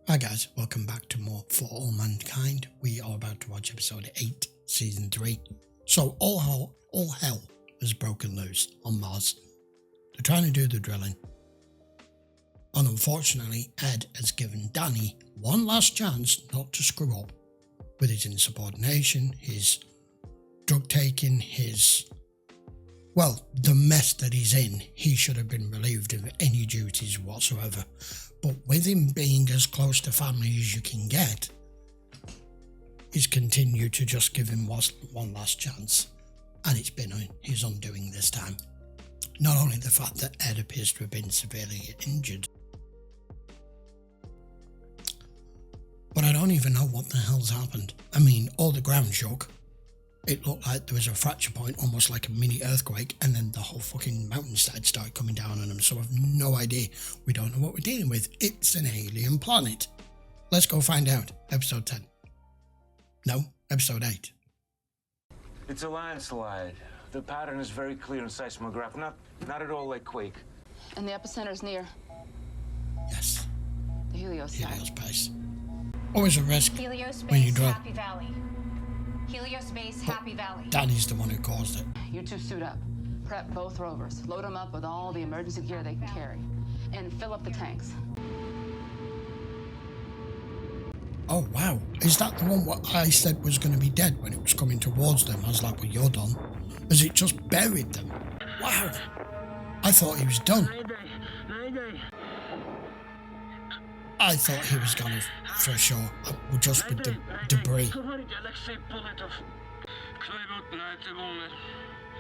Hi guys, welcome back to more For All Mankind. We are about to watch episode 8, season 3. So all hell has broken loose on Mars. They're trying to do the drilling. And unfortunately, Ed has given Danny one last chance not to screw up with his insubordination, his drug taking, the mess that he's in. He should have been relieved of any duties whatsoever. But with him being as close to family as you can get, he's continued to just give him one last chance. And it's been his undoing this time. Not only the fact that Ed appears to have been severely injured, but I don't even know what the hell's happened. I mean, all the ground shook. It looked like there was a fracture point, almost like a mini earthquake, and then the whole fucking mountainside started coming down on them, so I've no idea. We don't know what we're dealing with. It's an alien planet. Let's go find out. Episode 10. No, episode 8. It's a landslide. The pattern is very clear in seismograph, not at all like quake. And the epicenter's near. Yes. The Helios site. Helios base. Always a risk Helios when you base, drill. Happy Valley. Helios base, Happy Valley. Danny's the one who caused it. You two suit up. Prep both rovers. Load them up with all the emergency gear they can carry. And fill up the tanks. Oh wow, is that the one what I said was going to be dead when it was coming towards them? I was like, well, you're done. Has it just buried them? Wow, I thought he was done. I thought he was gone for sure, just with the debris.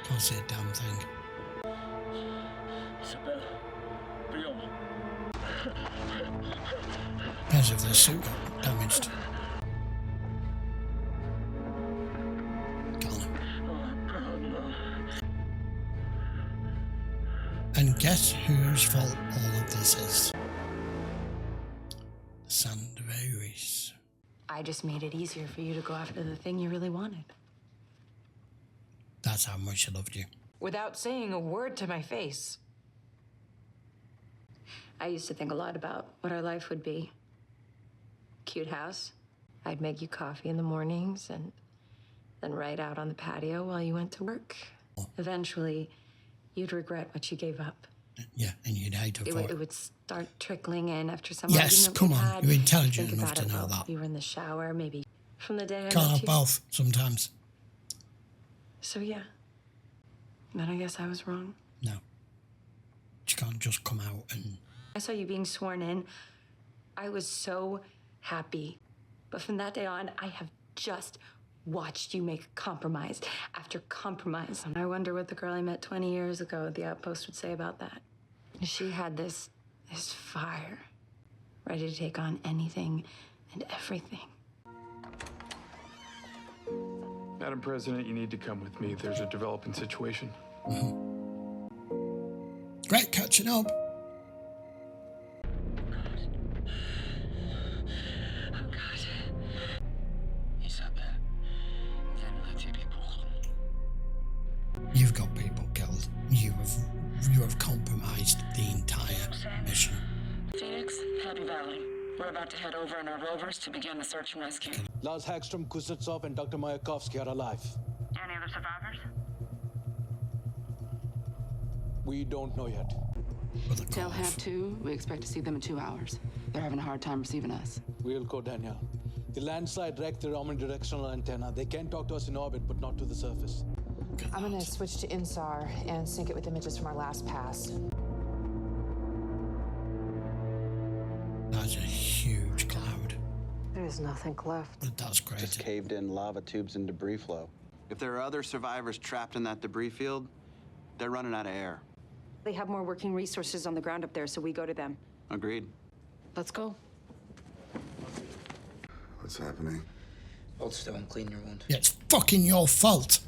Can't see a damn thing. As if their suit got damaged. Gone. And guess whose fault all of this is? The Sandovaries. I just made it easier for you to go after the thing you really wanted. That's how much I loved you. Without saying a word to my face. I used to think a lot about what our life would be. Cute house. I'd make you coffee in the mornings and then right out on the patio while you went to work. Eventually, you'd regret what you gave up. Yeah, and you'd hate her for it. It would start trickling in after some Yes, argument come we on. had. You're intelligent Think enough about to it know while that. you were in the shower, maybe from the day I Can't met have you. both sometimes. So yeah, then I guess I was wrong. No. You can't just come out and... I saw you being sworn in. I was so happy. But from that day on, I have just watched you make compromise after compromise. And I wonder what the girl I met 20 years ago at the outpost would say about that. She had this fire, ready to take on anything and everything. Madam President, you need to come with me. There's a developing situation. Great catching up. You've got people killed. You have compromised the entire mission. Phoenix, Happy Valley. We're about to head over in our rovers to begin the search and rescue. Lars Hagström, Kuznetsov, and Dr. Mayakovsky are alive. Any other survivors? We don't know yet. They'll have two. We expect to see them in 2 hours. They're having a hard time receiving us. We'll go, Danielle. The landslide wrecked the omnidirectional antenna. They can talk to us in orbit, but not to the surface. I'm gonna switch to INSAR and sync it with images from our last pass. That's a huge cloud. There's nothing left. But that's crazy. Just caved in lava tubes and debris flow. If there are other survivors trapped in that debris field, they're running out of air. They have more working resources on the ground up there, so we go to them. Agreed. Let's go. What's happening? Hold still and clean your wound. Yeah, it's fucking your fault.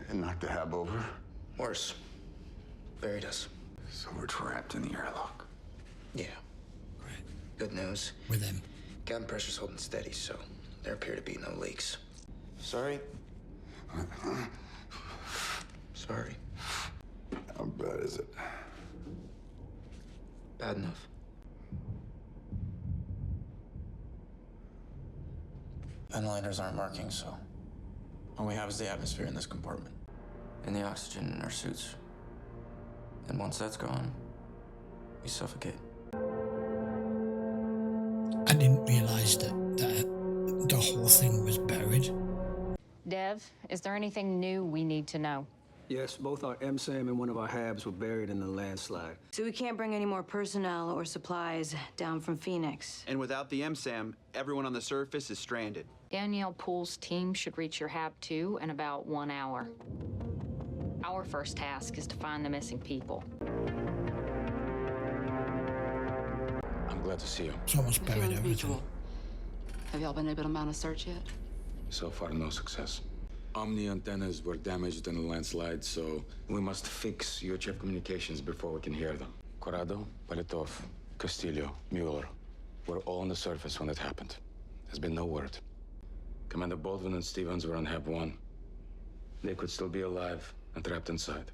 And knocked the hab over? Worse. Buried us. So we're trapped in the airlock. Yeah. Right. Good news. With him. Cabin pressure's holding steady, so there appear to be no leaks. Sorry? Sorry. How bad is it? Bad enough. Ventilators aren't working, so all we have is the atmosphere in this compartment and the oxygen in our suits. And once that's gone, we suffocate. I didn't realize that the whole thing was buried. Dev, is there anything new we need to know? Yes, both our MSAM and one of our HABs were buried in the landslide. So we can't bring any more personnel or supplies down from Phoenix. And without the MSAM, everyone on the surface is stranded. Danielle Poole's team should reach your HAB 2 in about 1 hour. Our first task is to find the missing people. I'm glad to see you. It's almost buried everything. Have y'all been able to mount a search yet? So far, no success. Omni antennas were damaged in the landslide, so we must fix UHF communications before we can hear them. Corrado, Paletov, Castillo, Mueller were all on the surface when it happened. There's been no word. Commander Baldwin and Stevens were on HAB 1. They could still be alive and trapped inside.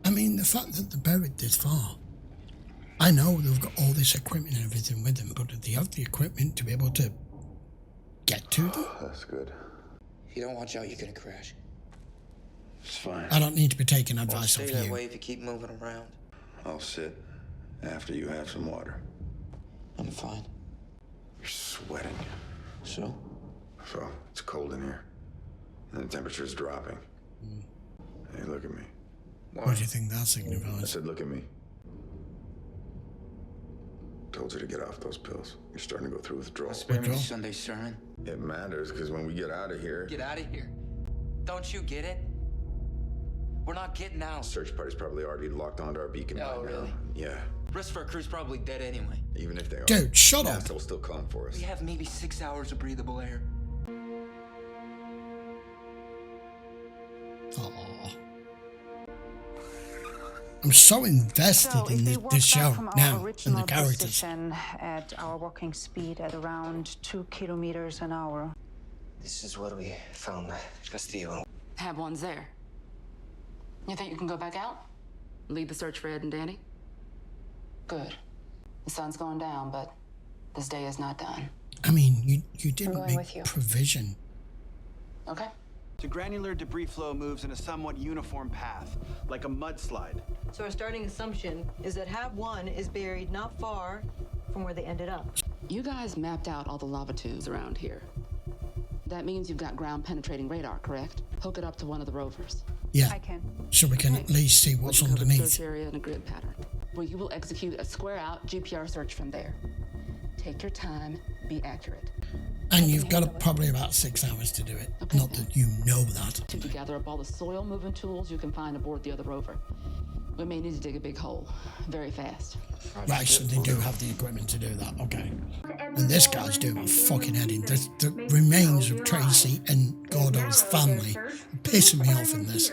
I mean, the fact that they're buried this far. I know they've got all this equipment and everything with them, but do they have the equipment to be able to get to them? That's good. If you don't watch out, you're gonna crash. It's fine. I don't need to be taking advice Stay off that you. way if you keep moving around. I'll sit after you have some water. I'm fine. You're sweating. So? So, it's cold in here. And the temperature's dropping. Hey, look at me. What do you think that I signifies? said, look at me. Told you to get off those pills. You're starting to go through withdrawal. Spare me the Sunday sermon. It matters, because when we get out of here... Get out of here. Don't you get it? We're not getting out. Search party's probably already locked onto our beacon by now. Really? Yeah. Rest of our crew's probably dead anyway. Even if they are. Dude, shut up. They'll still come for us. We have maybe 6 hours of breathable air. Aww. I'm so invested in this show now and the characters. At our walking speed at around 2 kilometers an hour. This is what we found, Castillo. HAB 1's there. You think you can go back out? Lead the search for Ed and Danny? Good. The sun's going down, but this day is not done. I mean, you didn't make provision. Okay. The granular debris flow moves in a somewhat uniform path, like a mudslide. So our starting assumption is that HAB 1 is buried not far from where they ended up. You guys mapped out all the lava tubes around here. That means you've got ground penetrating radar, correct? Hook it up to one of the rovers. Yeah. I can. So we can at least see what's underneath. Search area and a grid pattern, where you will execute a square-out GPR search from there. Take your time, be accurate. And you've got probably about 6 hours to do it. Okay. Not that you know that. To gather up all the soil moving tools you can find aboard the other rover. We may need to dig a big hole, very fast. Right, so they do have the equipment to do that, okay. And this guy's doing a fucking heading. The remains of Tracy and Gordo's family are pissing me off in this.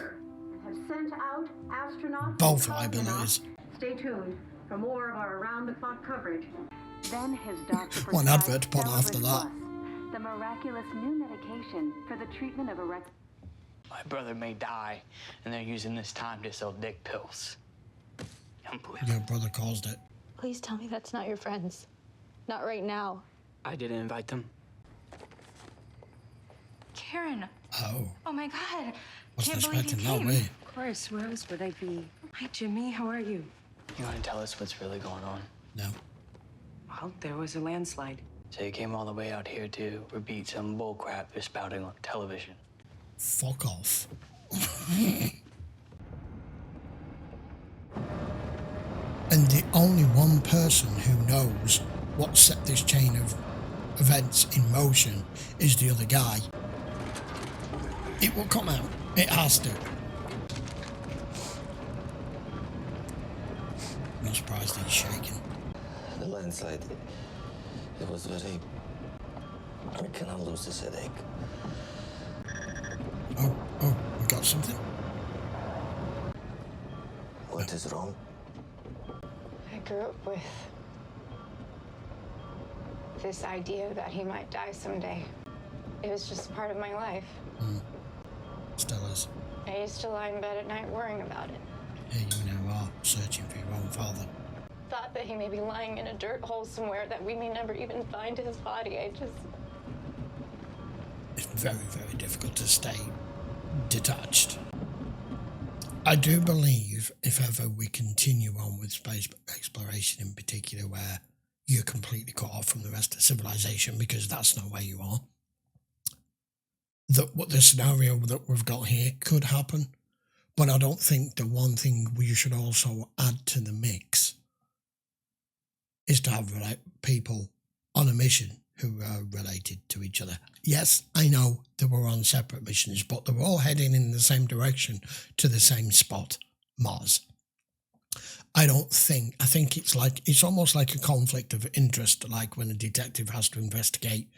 Both liabilities. Stay tuned for more of our around-the-clock coverage. Then his doctor One advert to put after that. The miraculous new medication for the treatment of erectile. My brother may die, and they're using this time to sell dick pills. Unbelievable. Your brother caused it. Please tell me that's not your friends. Not right now. I didn't invite them. Karen. Oh. Oh my God. Wasn't Can't believe you expecting came. that way. Of course, where else would I be? Hi, Jimmy, how are you? You want to tell us what's really going on? No. Well, there was a landslide. So you came all the way out here to repeat some bullcrap you're spouting on television. Fuck off. And the only one person who knows what set this chain of events in motion is the other guy. It will come out. It has to. I'm not surprised he's shaking. The landslide, it was very... I cannot lose this headache. Oh, we got something. What is wrong? I grew up with this idea that he might die someday. It was just part of my life. Still is. I used to lie in bed at night worrying about it. Here you now are, searching for your own father. Thought that he may be lying in a dirt hole somewhere, that we may never even find his body. it's very, very difficult to stay detached. I do believe if ever we continue on with space exploration in particular, where you're completely cut off from the rest of civilization because that's not where you are, that what the scenario that we've got here could happen. But I don't think the one thing we should also add to the mix is to have people on a mission who are related to each other. Yes, I know they were on separate missions, but they were all heading in the same direction to the same spot, Mars. I think it's almost like a conflict of interest, like when a detective has to investigate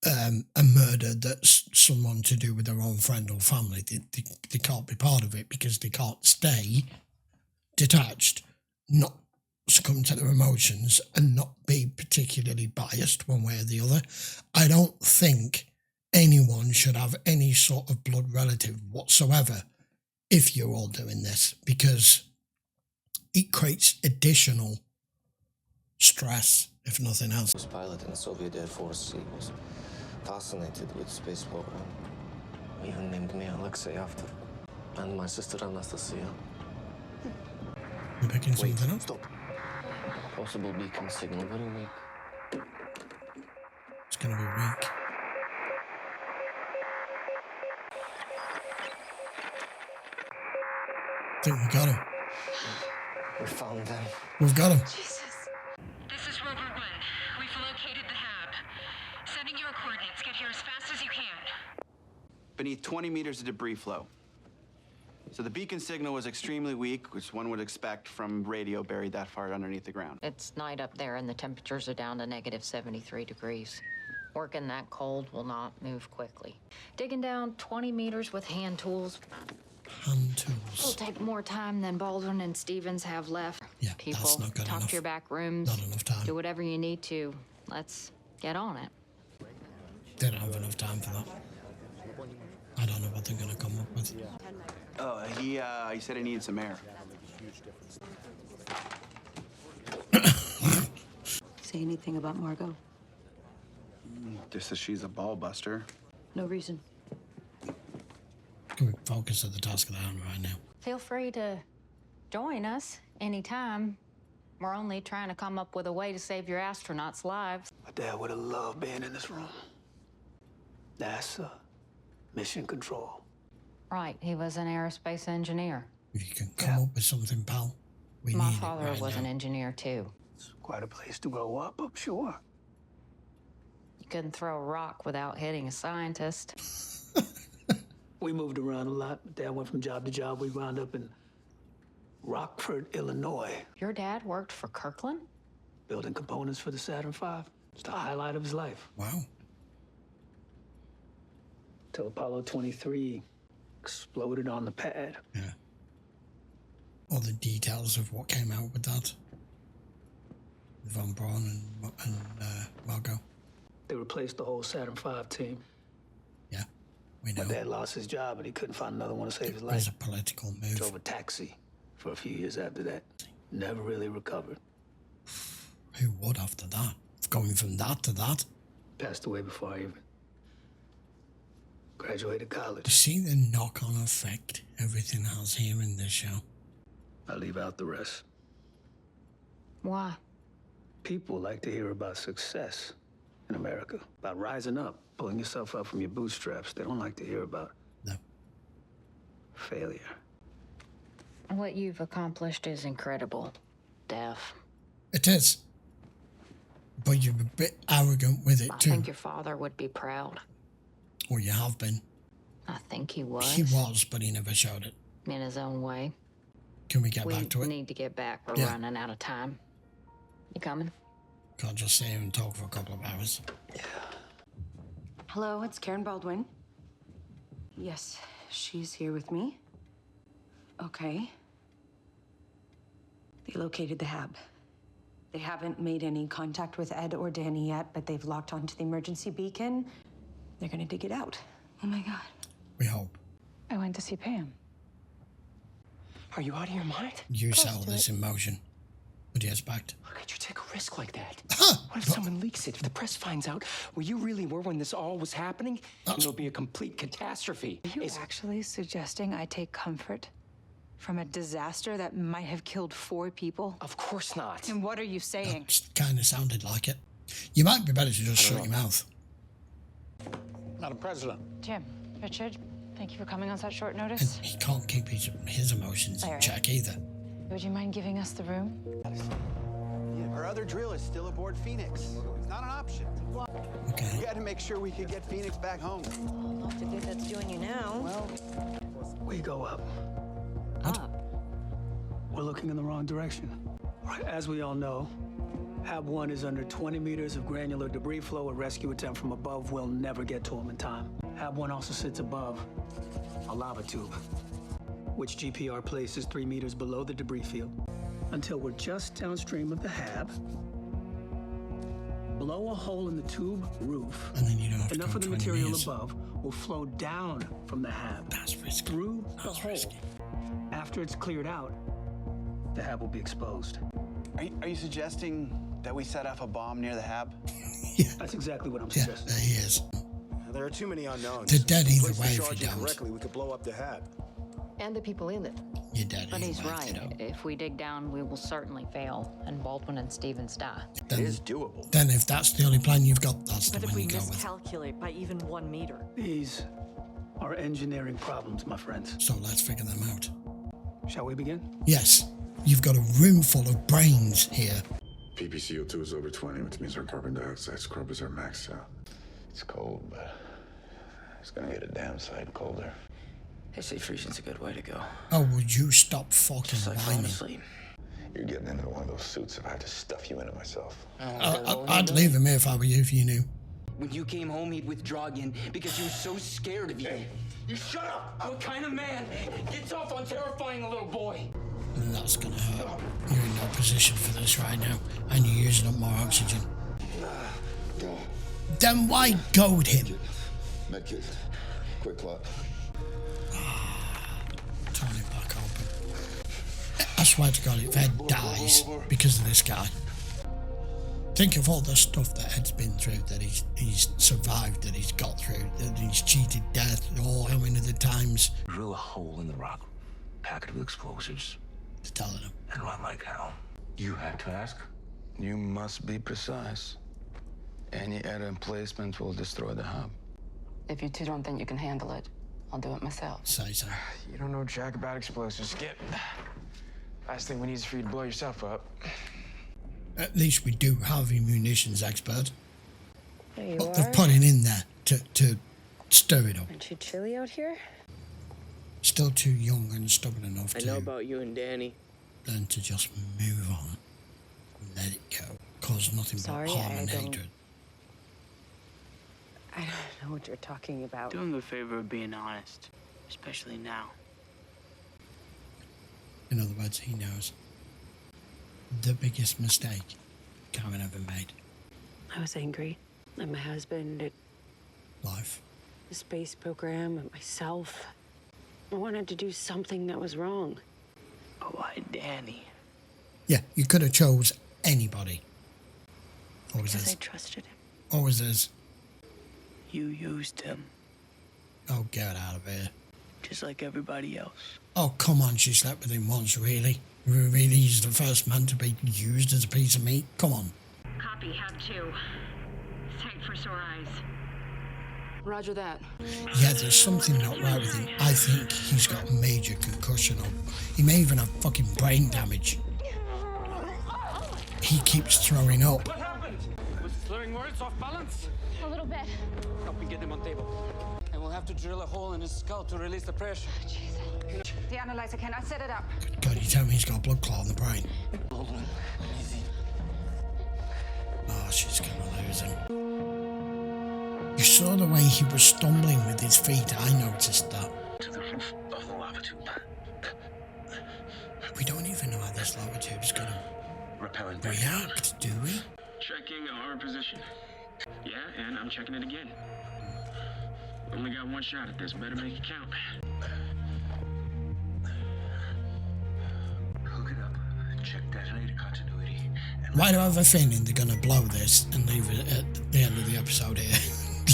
a murder that's someone to do with their own friend or family. They can't be part of it because they can't stay detached, not succumb to their emotions and not be particularly biased one way or the other. I don't think anyone should have any sort of blood relative whatsoever if you're all doing this, because it creates additional stress, if nothing else. This pilot in the Soviet Air Force, he was fascinated with space program. He even named me Alexei after, and my sister Anastasia. You're picking something up? Stop. Possible beacon signal, very weak. It's going to be weak. I think we got him. We found them. We've got him. Jesus. This is Rover 1. We've located the hab. Sending your coordinates. Get here as fast as you can. Beneath 20 meters of debris flow. So the beacon signal was extremely weak, which one would expect from radio buried that far underneath the ground. It's night up there and the temperatures are down to negative 73 degrees. Working that cold will not move quickly. Digging down 20 meters with hand tools Hand tools. will take more time than Baldwin and Stevens have left. Yeah, People, that's not good talk enough. to your back rooms. Not enough time. Do whatever you need to. Let's get on it. They don't have enough time for that. I don't know what they're going to come up with. Oh, he said he needed some air. Say anything about Margot? Just that she's a ball buster. No reason. Can we focus on the task at hand right now? Feel free to join us anytime. We're only trying to come up with a way to save your astronauts' lives. My dad would have loved being in this room. NASA, mission control. Right, he was an aerospace engineer. If you can come up with something, pal, we My need it father right was now. an engineer too. It's quite a place to grow up, I'm sure. You couldn't throw a rock without hitting a scientist. We moved around a lot. Dad went from job to job. We wound up in Rockford, Illinois, Your dad worked for Kirkland? building components for the Saturn V. It's the highlight of his life. Wow. Till Apollo 23 exploded on the pad. Yeah. All the details of what came out with that. Von Braun and Margot. They replaced the whole Saturn V team. Yeah, we know. My dad lost his job, and he couldn't find another one to save his It was life. a political move. Drove a taxi for a few years after that. Never really recovered. Who would after that? Going from that to that? Passed away before I even graduated college. You see the knock-on effect everything has here in this show? I leave out the rest. Why? People like to hear about success in America, about rising up, pulling yourself up from your bootstraps. They don't like to hear about failure. What you've accomplished is incredible, Dev. It is. But you're a bit arrogant with it I too. think your father would be proud. Or you have been. I think he was. He was, but he never showed it. In his own way. Can we get back to We it? need to get back. We're Yeah. running out of time. You coming? Can't just sit here and talk for a couple of hours. Hello, it's Karen Baldwin. Yes, she's here with me. Okay. They located the hab. They haven't made any contact with Ed or Danny yet, but they've locked onto the emergency beacon. They're gonna dig it out. Oh my God. We hope. I went to see Pam. Are you out of your mind? You sell this emotion. But he has backed. How could you take a risk like that? What if someone leaks it? If the press finds out where you really were when this all was happening, it'll be a complete catastrophe. Are you actually suggesting I take comfort from a disaster that might have killed 4 people? Of course not. And what are you saying? Kind of sounded like it. You might be better to just shut your mouth. Madam President. Jim, Richard, thank you for coming on such short notice. And he can't keep his emotions in check either. Would you mind giving us the room? Our other drill is still aboard Phoenix. It's not an option. Okay. We had to make sure we could get Phoenix back home. Not too good that's doing you now. Well, we go up. What? We're looking in the wrong direction. Right, as we all know, Hab 1 is under 20 meters of granular debris flow. A rescue attempt from above will never get to him in time. Hab 1 also sits above a lava tube, which GPR places 3 meters below the debris field. Until we're just downstream of the Hab, blow a hole in the tube roof, and then you don't have enough to of the 20 material meters. above will flow down from the Hab. That's risky. Through the hole. After it's cleared out, the Hab will be exposed. Are you suggesting that we set off a bomb near the Hab? Yeah. That's exactly what I'm suggesting. Yeah, he is. There are too many unknowns. They're dead either Place way the if charge you don't. correctly, we could blow up the Hab. And the people in it. You're dead But he's either way if right. you don't. If we dig down, we will certainly fail, and Baldwin and Stevens die. Then, It is doable. Then if that's the only plan you've got, that's the But if one we you go with. miscalculate by even 1 meter? These are engineering problems, my friends. So let's figure them out. Shall we begin? Yes, you've got a room full of brains here. PPCO2 is over 20, which means our carbon dioxide scrubbers are maxed out. It's cold, but it's gonna get a damn sight colder. They say freezing's a good way to go. Oh, would you stop fucking Just like falling whining? asleep. You're getting into one of those suits if I had to stuff you into myself. I'd leave him here if I were you, if you knew. When you came home, he'd withdraw again because he was so scared of you. You shut up! What kind of man gets off on terrifying a little boy? And that's gonna hurt. You're in no position for this right now, and you're using up more oxygen. Then why goad him? Medkit. Quick clock. Turn it back open. I swear to God, if Ed dies because of this guy. Think of all the stuff that Ed's been through, that he's survived, that he's got through, that he's cheated death, or how many other times. Drill a hole in the rock, pack it with explosives, He's telling him. and run like hell. You had to ask? You must be precise. Any error in placement will destroy the hub. If you two don't think you can handle it, I'll do it myself. Say so. You don't know jack about explosives. Skip. Last thing we need is for you to blow yourself up. At least we do have a munitions expert. There you But are. they've put it in there to stir it up. Aren't you chilly out here? Still too young and stubborn enough I to know about you and Danny. learn to just move on. Let it go. Cause nothing Sorry, but harm I and don't- hatred. I don't know what you're talking about. Do him the favor of being honest, especially now. In other words, he knows the biggest mistake Karen ever made. I was angry at my husband, at Life. the space program, at myself. I wanted to do something that was wrong. But why Danny? Yeah, you could have chose anybody. Always Because I is. trusted him. Always is. You used him, Oh, get out of here. just like everybody else. Oh, come on, she slept with him once, really? Really, he's the first man to be used as a piece of meat? Come on. Copy, Hab 2. Tight for sore eyes. Roger that. Yeah, there's something not right with him. I think he's got major concussion, or he may even have fucking brain damage. He keeps throwing up. What happened? Was slurring words off balance? A little bit. Help me get him on table. And we'll have to drill a hole in his skull to release the pressure. The analyzer, can I set it up? God, you tell me he's got a blood clot in the brain. Oh, she's gonna lose him. You saw the way he was stumbling with his feet. I noticed that. To the roof of the lava tube. We don't even know how this lava tube's gonna Repelling. react, do we? Checking our position. Yeah, and I'm checking it again. Only got one shot at this. Better make it count. Hook it up. Check detonator continuity. Why do I have a feeling they're going to blow this and leave it at the end of the episode here?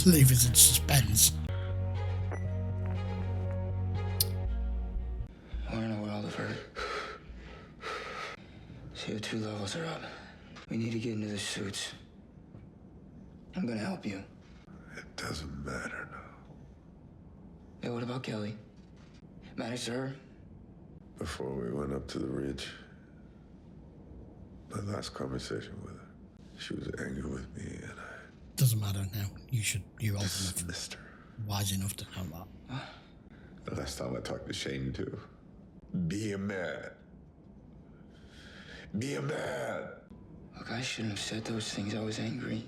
Leave us in suspense. We're in a world of hurt. CO2 levels are up. We need to get into the suits. I'm gonna help you. It doesn't matter now. Hey, what about Kelly? Managed her? Before we went up to the ridge, my last conversation with her, she was angry with me and I Doesn't matter now. You're old enough. dismissed her. Wise enough to know that. The last time I talked to Shane too. Be a man. Be a man. Look, I shouldn't have said those things. I was angry.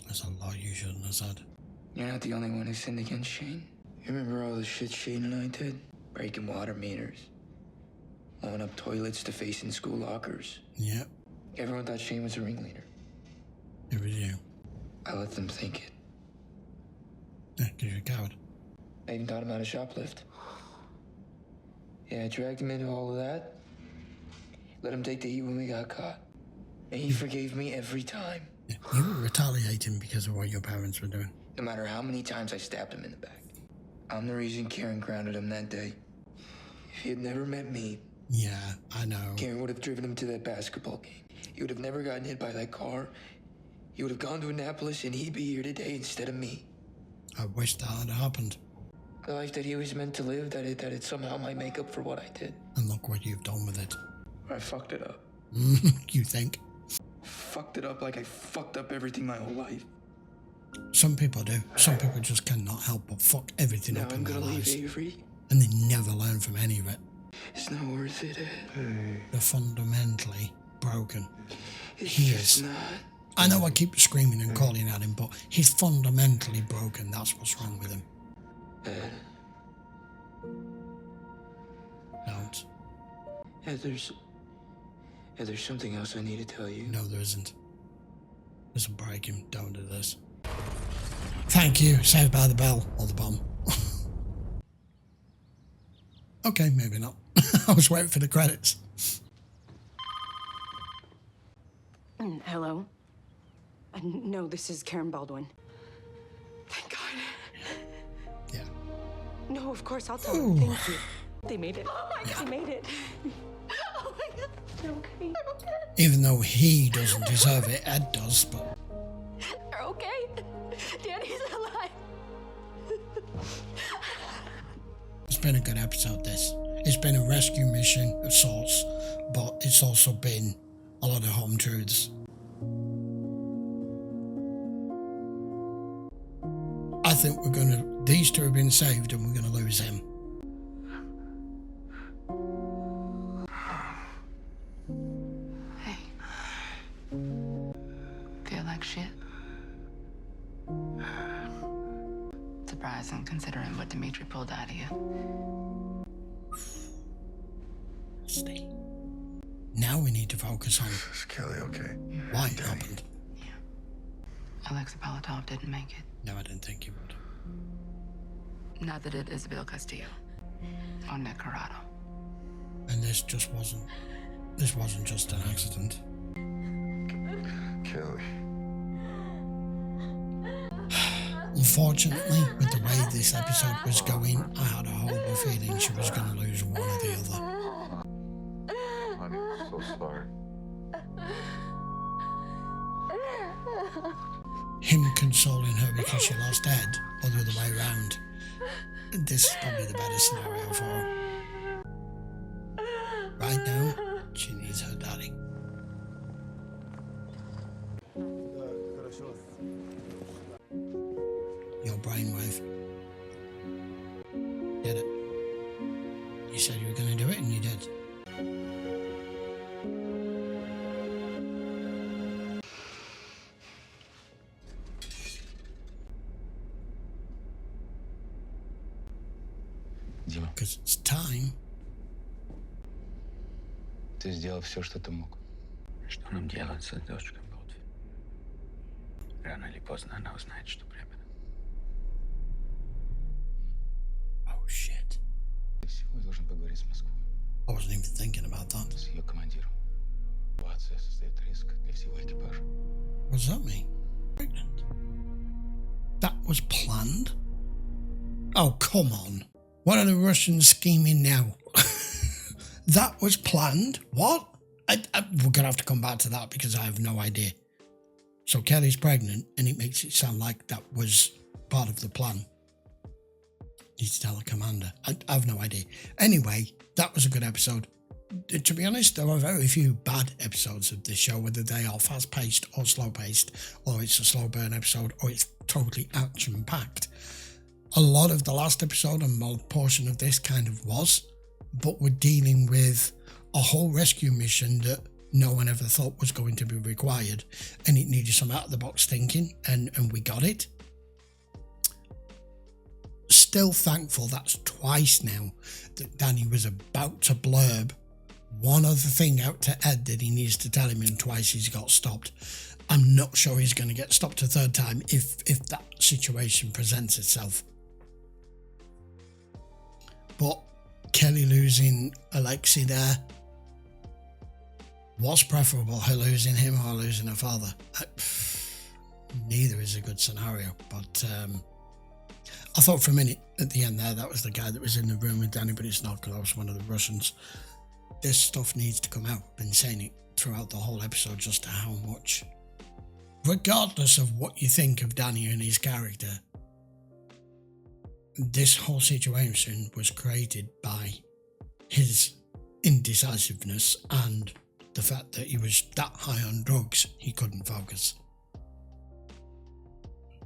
That's a lot you shouldn't have said. You're not the only one who sinned against Shane. You remember all the shit Shane and I did? Breaking water meters. Blowing up toilets to face in school lockers. Yep. Everyone thought Shane was a ringleader. It was you. I let them think it. Yeah, because you're a coward. I even taught him how to shoplift. Yeah, I dragged him into all of that. Let him take the heat when we got caught. And he forgave me every time. Yeah, you were retaliating because of what your parents were doing. No matter how many times I stabbed him in the back. I'm the reason Karen grounded him that day. If he had never met me... Yeah, I know. Karen would have driven him to that basketball game. He would have never gotten hit by that car. He would have gone to Annapolis and he'd be here today instead of me. I wish that had happened. The life that he was meant to live, that it somehow might make up for what I did. And look what you've done with it. I fucked it up. You think? Fucked it up like I fucked up everything my whole life. Some people do. Some people just cannot help but fuck everything Now up in I'm their gonna leave lives. Avery. And they never learn from any of it. It's not worth it, Ed. They're fundamentally broken. It's He just is. not. I know I keep screaming and calling at him, but he's fundamentally broken. That's what's wrong with him. Ed. Don't. Ed, there's something else I need to tell you. No, there isn't. This will break him. Don't do this. Thank you. Saved by the bell or the bomb. Okay, maybe not. I was waiting for the credits. Hello? No, this is Karen Baldwin. Thank God. Yeah. No, of course, I'll tell them. Thank you. They made it. Oh my God. They made it. Oh my God. They're okay. They're okay. Even though he doesn't deserve it, Ed does, but... They're okay. Danny's alive. It's been a good episode, this. It's been a rescue mission of sorts, but it's also been a lot of home truths. I think these two have been saved and we're gonna lose him. Hey. Feel like shit? Surprising considering what Dimitri pulled out of you. Stay. Now we need to focus on... Is Kelly okay? Why it happened. Alexa Palatov didn't make it. No, I didn't think he would. Neither did Isabel Castillo or Nick Corrado. And this wasn't just an accident. Kelly. Unfortunately, with the way this episode was going, I had a horrible feeling she was going to lose one or the other. Honey, I'm so sorry. Him consoling her because she lost Ed, or the other way around. This is probably the better scenario for her. Right now, she needs her daddy. Your brainwave. Did it. You said you were going to do it, and you did. Дима. Because it's time. Ты сделал все, что ты мог. Что нам делать с дочкой Болтви? Рано или поздно она узнает, что беременна. Oh shit. Ты всего должен поговорить с Москвой. I wasn't even thinking about that. С ее командиром. Ситуация создает риск для всего экипажа. What does that mean? Pregnant? That was planned? Oh, come on. What are the Russians scheming now? That was planned? What? We're going to have to come back to that because I have no idea. So Kelly's pregnant and it makes it sound like that was part of the plan. Need to tell the commander. I have no idea. Anyway, that was a good episode. To be honest, there are very few bad episodes of this show, whether they are fast-paced or slow-paced, or it's a slow burn episode, or it's totally action-packed. A lot of the last episode and more portion of this kind of was, but we're dealing with a whole rescue mission that no one ever thought was going to be required, and it needed some out-of-the-box thinking, and we got it. Still thankful that's twice now that Danny was about to blurb one other thing out to Ed that he needs to tell him, and twice he's got stopped. I'm not sure he's going to get stopped a third time if that situation presents itself. But Kelly losing Alexei there was preferable, her losing him or losing her father. Neither is a good scenario, but I thought for a minute at the end there that was the guy that was in the room with Danny, but it's not, because I was one of the Russians. This stuff needs to come out. I've been saying it throughout the whole episode just how much. Regardless of what you think of Danny and his character, this whole situation was created by his indecisiveness and the fact that he was that high on drugs he couldn't focus.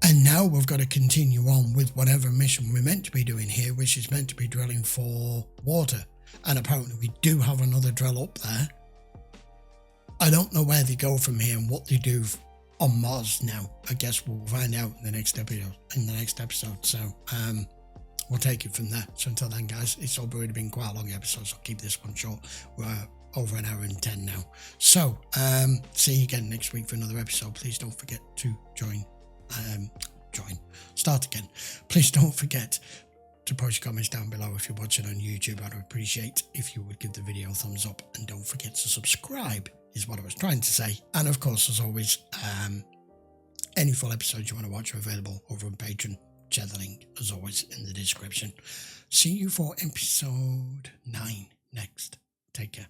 And now we've got to continue on with whatever mission we're meant to be doing here, which is meant to be drilling for water. And apparently we do have another drill up there. I don't know where they go from here and what they do on Mars now. I guess we'll find out in the next episode. So we'll take it from there. So until then, guys, it's already been quite a long episode, so I'll keep this one short. We're over an hour and 10 now. So see you again next week for another episode. Please don't forget to start again. Please don't forget to post your comments down below if you're watching on YouTube. I'd appreciate if you would give the video a thumbs up, and don't forget to subscribe is what I was trying to say. And of course, as always, any full episodes you want to watch are available over on Patreon. Check the link as always in the description. See you for episode 9 next. Take care.